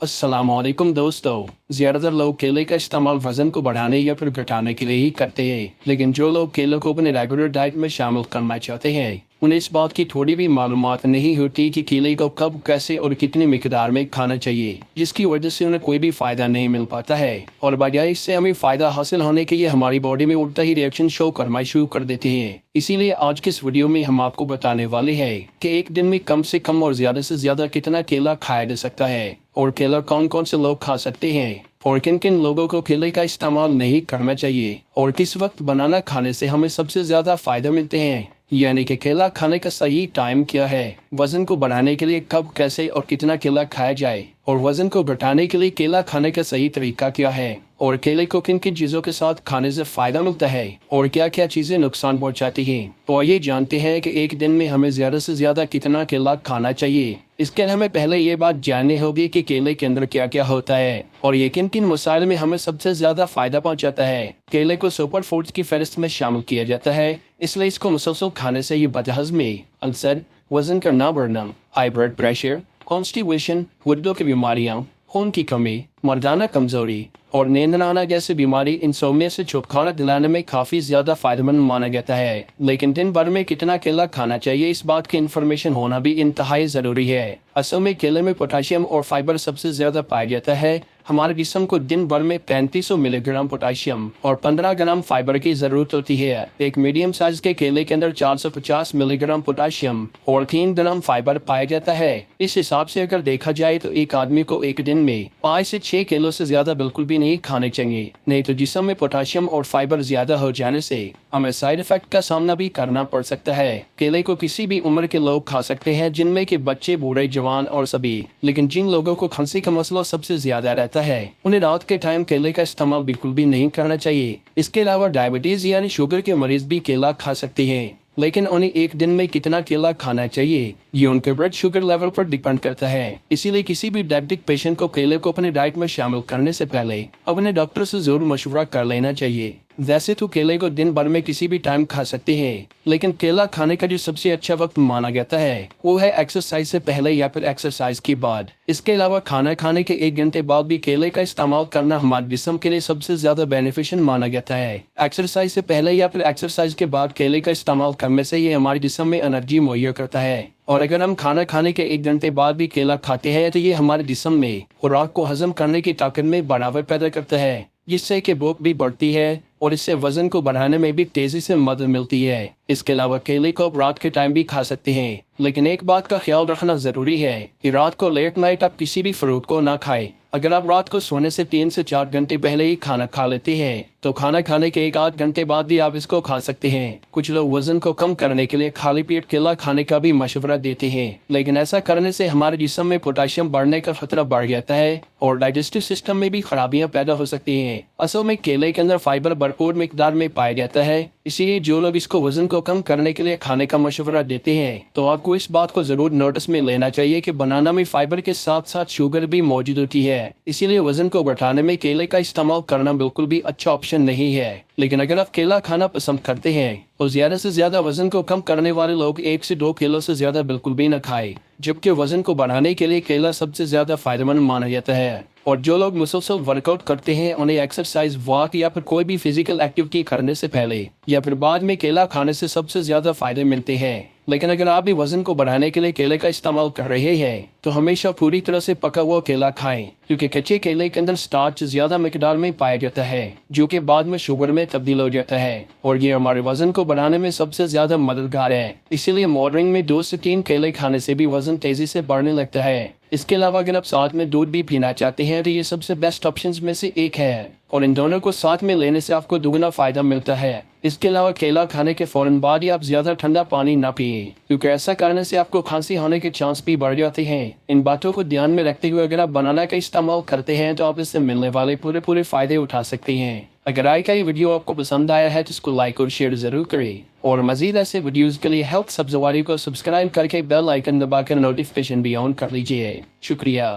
अस्सलामुअलैकुम दोस्तों। ज़्यादातर लोग केले का इस्तेमाल वज़न को बढ़ाने या फिर घटाने के लिए ही करते हैं, लेकिन जो लोग केले को अपने रेगुलर डाइट में शामिल करना चाहते हैं उन्हें इस बात की थोड़ी भी मालूमात नहीं होती कि केले को कब, कैसे और कितनी मिकदार में खाना चाहिए, जिसकी वजह से उन्हें कोई भी फ़ायदा नहीं मिल पाता है और बजाय इससे हमें फ़ायदा हासिल होने के लिए हमारी बॉडी में उल्टा ही रिएक्शन शो करना शुरू कर देते हैं। इसीलिए आज के इस वीडियो में हम आपको बताने वाले हैं कि एक दिन में कम से कम और ज़्यादा से ज़्यादा कितना केला खाया जा सकता है और केला कौन कौन से लोग खा सकते हैं और किन किन लोगों को केले का इस्तेमाल नहीं करना चाहिए और किस वक्त बनाना खाने से हमें सबसे ज्यादा फायदा मिलते हैं, यानी कि केला खाने का सही टाइम क्या है, वजन को बढ़ाने के लिए कब, कैसे और कितना केला खाया जाए और वजन को घटाने के लिए केला खाने का सही तरीका क्या है और केले को किन किन चीज़ों के साथ खाने से फायदा मिलता है और क्या क्या चीज़ें नुकसान पहुंचाती हैं। तो आइए जानते हैं कि एक दिन में हमें ज़्यादा से ज़्यादा कितना केला खाना चाहिए। इसके लिए हमें पहले ये बात जाननी होगी कि केले के अंदर क्या क्या होता है और ये किन किन मसाइल में हमें सबसे ज़्यादा फायदा पहुंचाता है। केले को सुपर फूड्स की फहरिस्त में शामिल किया जाता है, इसलिए इसको मुसलसल खाने से ये बदहज़मी, अल्सर, वजन का ना बढ़ना, हाई ब्लड प्रेशर, कॉन्स्टिपेशन, गुर्दों की बीमारियाँ, खून की कमी, मर्दाना कमजोरी और नींद न आना जैसी बीमारी, इंसोम्निया से छुटकारा दिलाने में काफ़ी ज़्यादा फायदेमंद माना जाता है। लेकिन दिन भर में कितना केला खाना चाहिए, इस बात की इन्फॉर्मेशन होना भी इंतहाई ज़रूरी है। असल में केले में पोटाशियम और फाइबर सबसे ज़्यादा पाया जाता है। हमारे जिस्म को दिन भर में 3500 मिलीग्राम पोटाशियम और 15 ग्राम फाइबर की ज़रूरत होती है। एक मीडियम साइज के केले के अंदर 450 मिलीग्राम पोटाशियम और 3 ग्राम फाइबर पाया जाता है। इस हिसाब से अगर देखा जाए तो एक आदमी को एक दिन में 5 से 6 किलो से ज़्यादा बिल्कुल भी नहीं खाने चाहिए, नहीं तो जिस्म में पोटाशियम और फाइबर ज़्यादा हो जाने से हमें साइड इफेक्ट का सामना भी करना पड़ सकता है। केले को किसी भी उम्र के लोग खा सकते हैं, जिनमें के बच्चे, बूढ़े, जवान और सभी, लेकिन जिन लोगों को खांसी का मसला सबसे ज्यादा रहता है उन्हें रात के टाइम केले का इस्तेमाल बिल्कुल भी नहीं करना चाहिए। इसके अलावा डायबिटीज यानी शुगर के मरीज भी केला खा सकते हैं, लेकिन उन्हें एक दिन में कितना केला खाना चाहिए ये उनके ब्लड शुगर लेवल पर डिपेंड करता है। इसीलिए किसी भी डायबिटिक पेशेंट को केले को अपने डाइट में शामिल करने से पहले अपने डॉक्टर से जरूर मशवरा कर लेना चाहिए। वैसे तो केले को दिन भर में किसी भी टाइम खा सकते हैं, लेकिन केला खाने का जो सबसे अच्छा वक्त माना जाता है वो है एक्सरसाइज से पहले या फिर एक्सरसाइज के बाद। इसके अलावा खाना खाने के 1 घंटे बाद भी केले का इस्तेमाल करना हमारे जिस्म के लिए सबसे ज्यादा बेनिफिशियल माना जाता है। एक्सरसाइज से पहले या फिर एक्सरसाइज के बाद केले का इस्तेमाल करने से ये हमारे जिस्म में एनर्जी मुहैया करता है और अगर हम खाना खाने के 1 घंटे बाद भी केला खाते हैं तो ये हमारे जिस्म में खुराक को हजम करने की ताकत में बढ़ावा पैदा करता है, जिससे कि भूख भी बढ़ती है और इससे वजन को बढ़ाने में भी तेजी से मदद मिलती है। इसके अलावा केले को आप रात के टाइम भी खा सकते हैं, लेकिन एक बात का ख्याल रखना जरूरी है कि रात को लेट नाइट आप किसी भी फ्रूट को ना खाएं। अगर आप रात को सोने से 3 से 4 घंटे पहले ही खाना खा लेते हैं तो खाना खाने के 1-8 घंटे बाद भी आप इसको खा सकते हैं। कुछ लोग वजन को कम करने के लिए खाली पेट केला खाने का भी मशवरा देते हैं, लेकिन ऐसा करने से हमारे जिस्म में पोटाशियम बढ़ने का खतरा बढ़ जाता है और डाइजेस्टिव सिस्टम में भी खराबियां पैदा हो सकती हैं। असल में केले के अंदर फाइबर भरपूर मिकदार में पाया जाता है, इसीलिए जो लोग इसको वजन को कम करने के लिए खाने का मशवरा देते हैं तो आपको इस बात को जरूर नोटिस में लेना चाहिए कि बनाना में फाइबर के साथ साथ शुगर भी मौजूद होती है। इसीलिए वजन को घटाने में केले का इस्तेमाल करना बिल्कुल भी अच्छा ऑप्शन नहीं है। लेकिन अगर आप केला खाना पसंद करते हैं और ज्यादा से ज्यादा वजन को कम करने वाले लोग 1 से 2 किलो से ज्यादा बिल्कुल भी न खाएं, जबकि वजन को बढ़ाने के लिए केला सबसे ज्यादा फायदेमंद माना जाता है। और जो लोग मुसलसल वर्कआउट करते हैं उन्हें एक्सरसाइज, वॉक या फिर कोई भी फिजिकल एक्टिविटी करने से पहले या फिर बाद में केला खाने से सबसे ज्यादा फायदे मिलते हैं। लेकिन अगर आप भी वजन को बढ़ाने के लिए केले का इस्तेमाल कर रहे हैं तो हमेशा पूरी तरह से पका हुआ केला खाएं, क्योंकि कच्चे केले के अंदर स्टार्च ज्यादा मिकदार में पाया जाता है जो कि बाद में शुगर में तब्दील हो जाता है और ये हमारे वजन को बढ़ाने में सबसे ज्यादा मददगार है। इसीलिए मॉर्निंग में 2 से 3 केले खाने से भी वजन तेजी से बढ़ने लगता है। इसके अलावा अगर आप साथ में दूध भी पीना चाहते हैं तो ये सबसे बेस्ट ऑप्शंस में से एक है और इन दोनों को साथ में लेने से आपको दुगना फायदा मिलता है। इसके अलावा केला खाने के फौरन बाद ही आप ज्यादा ठंडा पानी ना पिए, क्योंकि ऐसा करने से आपको खांसी होने के चांस भी बढ़ जाते हैं। इन बातों को ध्यान में रखते हुए अगर आप बनाना का इस्तेमाल करते हैं तो आप इससे मिलने वाले पूरे फायदे उठा सकते हैं। अगर आज का ये वीडियो आपको पसंद आया है तो इसको लाइक और शेयर जरूर करें और मजीद ऐसे वीडियोस के लिए हेल्थ सब्ज़वारी को सब्सक्राइब करके बेल आइकन दबाकर नोटिफिकेशन भी ऑन कर लीजिए। शुक्रिया।